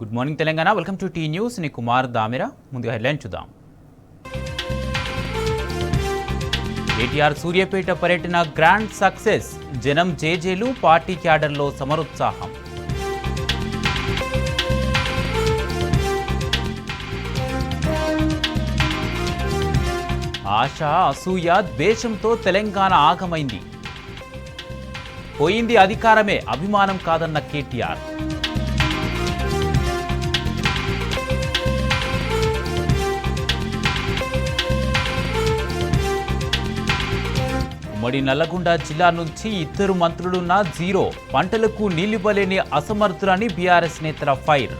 Good morning Telangana. Welcome to T news. ని కుమార్ దామిరా. ముందుగా headline చూద్దాం. కేటీఆర్ సూర్యాపేట పర్యటన గ్రాండ్ సక్సెస్. జనం జేజేలు, పార్టీ క్యాడర్లో సమరోత్సాహం. ఆశ, అసూయ, ద్వేషంతో తెలంగాణ ఆగమైంది. పోయింది అధికారమే, అభిమానం కాదన్న కేటీఆర్. ఉమ్మడి నల్లగొండ జిల్లా నుంచి 2 మంత్రులున్న జీరో. పంటలకు నీళ్లివ్వలేని అసమర్థులని బీఆర్ఎస్ నేతల ఫైర్.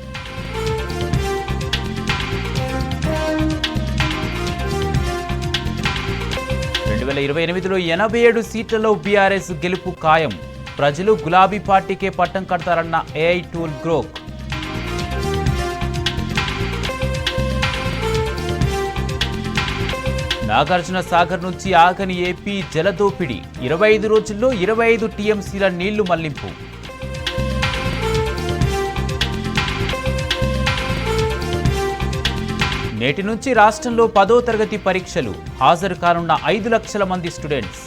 లో 87 సీట్లలో బీఆర్ఎస్ గెలుపు ఖాయం. ప్రజలు గులాబీ పార్టీకే పట్టం కడతారన్న AI tool Grok. Nagarjuna Sagar నుంచి ఆగని ఏపీ జలదోపిడి. 25 రోజుల్లో 25 టీఎంసీల నీళ్లు మళ్లింపు. నేటి నుంచి రాష్ట్రంలో 10వ తరగతి పరీక్షలు. హాజరు కానున్న 5 లక్షల మంది స్టూడెంట్స్.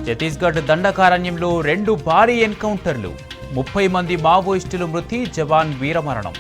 ఛత్తీస్గఢ్ దండకారణ్యంలో 2 భారీ ఎన్కౌంటర్లు. 30 మంది మావోయిస్టులు మృతి, జవాన్ వీరమరణం.